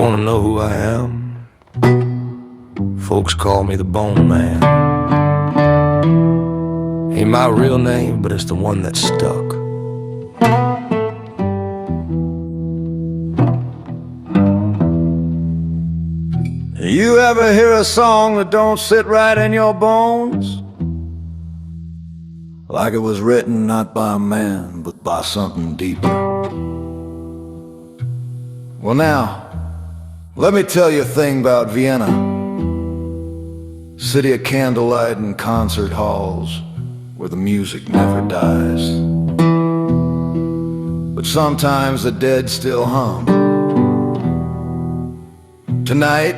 wanna know who I am? Folks call me the Bone Man. Ain't my real name, but it's the one that stuck. You ever hear a song that don't sit right in your bones? Like it was written not by a man, but by something deeper. Well now, let me tell you a thing about Vienna. City of candlelight and concert halls, where the music never dies. But sometimes the dead still hum. Tonight,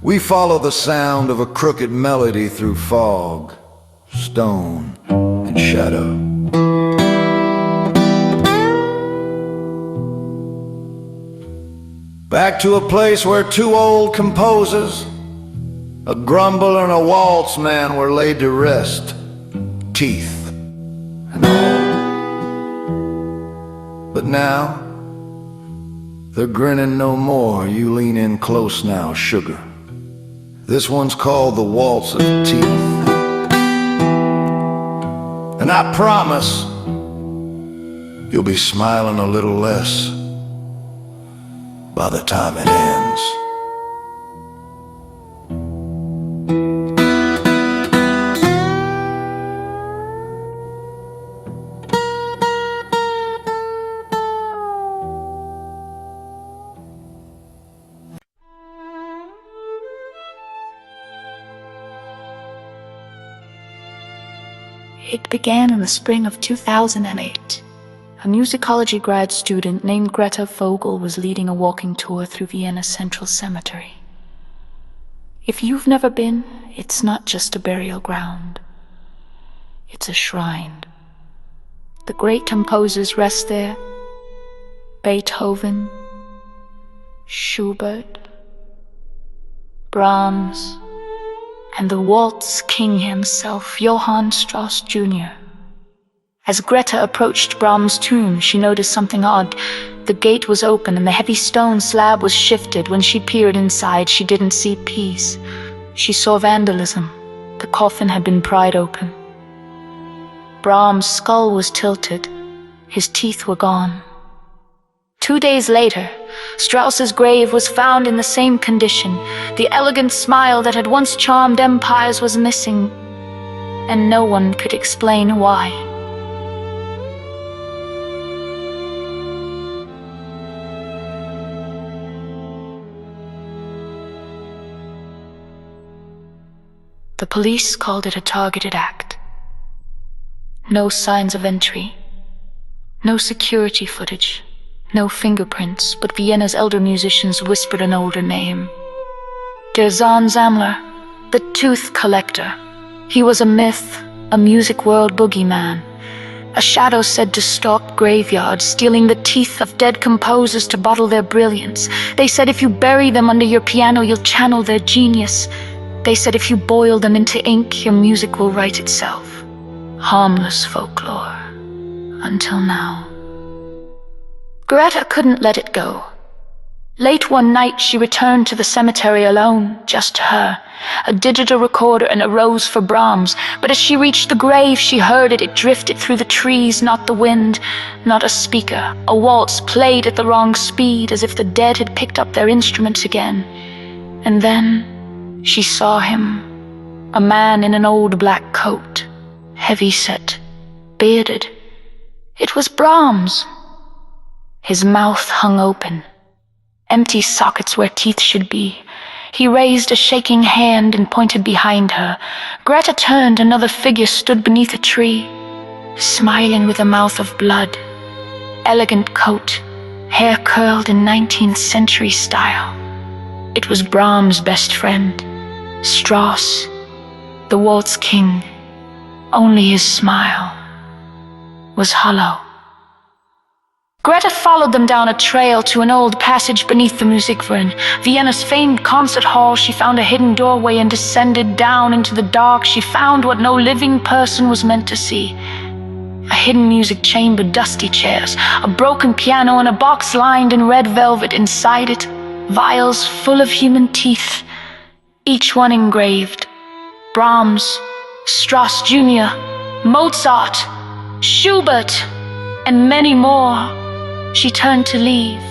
we follow the sound of a crooked melody through fog, stone, and shadow. Back to a place where two old composers, a grumbler and a waltz man, were laid to rest, teeth and all. But now, they're grinning no more. You lean in close now, sugar. This one's called the Waltz of Teeth. And I promise you'll be smiling a little less by the time it ends. It began in the spring of 2008. A musicology grad student named Greta Vogel was leading a walking tour through Vienna's Central Cemetery. If you've never been, it's not just a burial ground. It's a shrine. The great composers rest there. Beethoven, Schubert, Brahms, and the waltz king himself, Johann Strauss Jr. As Greta approached Brahms' tomb, she noticed something odd. The gate was open and the heavy stone slab was shifted. When she peered inside, she didn't see peace. She saw vandalism. The coffin had been pried open. Brahms' skull was tilted. His teeth were gone. 2 days later, Strauss's grave was found in the same condition. The elegant smile that had once charmed empires was missing, and no one could explain why. The police called it a targeted act. No signs of entry, no security footage. No fingerprints, but Vienna's elder musicians whispered an older name. Der Zahnsammler, the tooth collector. He was a myth, a music world boogeyman. A shadow said to stalk graveyards, stealing the teeth of dead composers to bottle their brilliance. They said if you bury them under your piano, you'll channel their genius. They said if you boil them into ink, your music will write itself. Harmless folklore. Until now. Greta couldn't let it go. Late one night, she returned to the cemetery alone, just her, a digital recorder and a rose for Brahms. But as she reached the grave, she heard it. It drifted through the trees, not the wind, not a speaker. A waltz played at the wrong speed, as if the dead had picked up their instruments again. And then she saw him, a man in an old black coat, heavy-set, bearded. It was Brahms. His mouth hung open, empty sockets where teeth should be. He raised a shaking hand and pointed behind her. Greta turned. Another figure stood beneath a tree, smiling with a mouth of blood. Elegant coat, hair curled in 19th century style. It was Brahms' best friend, Strauss, the waltz king. Only his smile was hollow. Greta followed them down a trail to an old passage beneath the Musikverein, Vienna's famed concert hall. She found a hidden doorway and descended down into the dark. She found what no living person was meant to see. A hidden music chamber, dusty chairs, a broken piano, and a box lined in red velvet. Inside it, vials full of human teeth, each one engraved. Brahms, Strauss Jr., Mozart, Schubert, and many more. She turned to leave,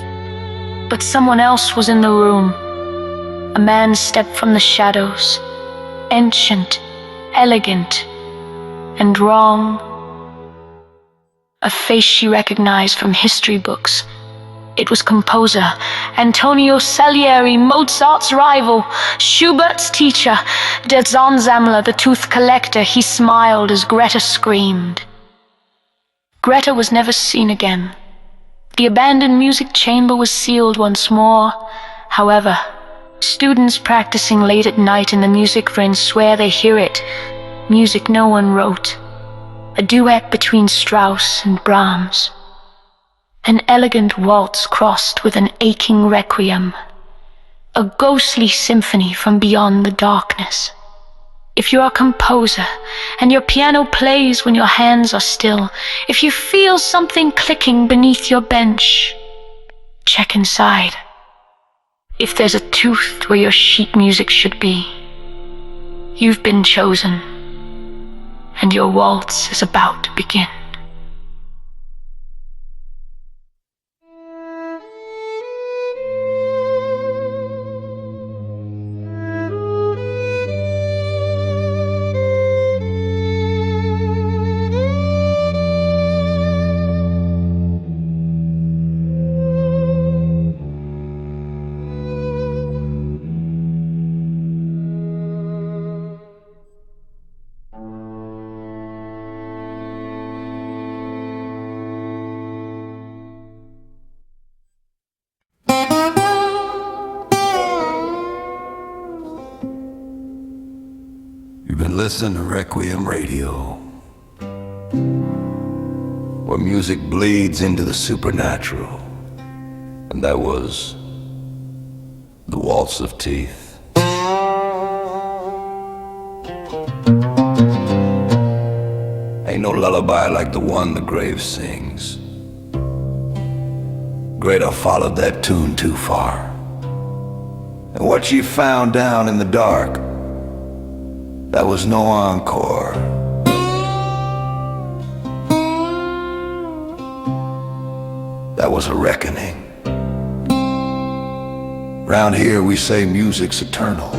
but someone else was in the room. A man stepped from the shadows, ancient, elegant, and wrong. A face she recognized from history books. It was composer Antonio Salieri, Mozart's rival, Schubert's teacher, der Zahnsammler, the tooth collector. He smiled as Greta screamed. Greta was never seen again. The abandoned music chamber was sealed once more. However, students practicing late at night in the music room swear they hear it. Music no one wrote. A duet between Strauss and Brahms. An elegant waltz crossed with an aching requiem. A ghostly symphony from beyond the darkness. If you're a composer and your piano plays when your hands are still, if you feel something clicking beneath your bench, check inside. If there's a tooth where your sheet music should be, you've been chosen, and your waltz is about to begin. You've been listening to Requiem Radio, where music bleeds into the supernatural. And that was the Waltz of Teeth. Ain't no lullaby like the one the grave sings. Greta followed that tune too far. And what she found down in the dark, that was no encore. That was a reckoning. Round here we say music's eternal.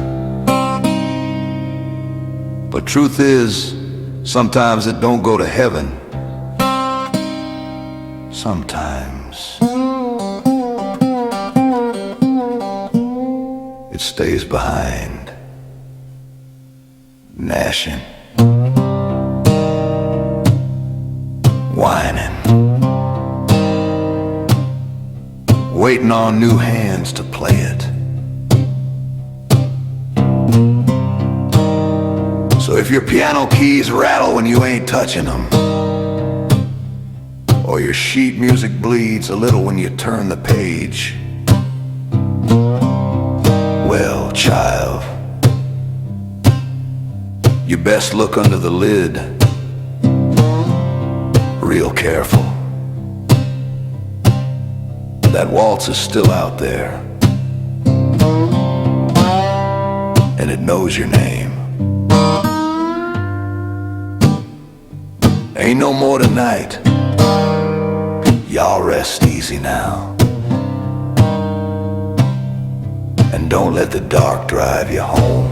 But truth is, sometimes it don't go to heaven. Sometimes it stays behind, gnashing, whining, waiting on new hands to play it. So if your piano keys rattle when you ain't touching them, or your sheet music bleeds a little when you turn the page, well, child, you best look under the lid real careful. That waltz is still out there, and it knows your name. Ain't no more tonight. Y'all rest easy now, and don't let the dark drive you home.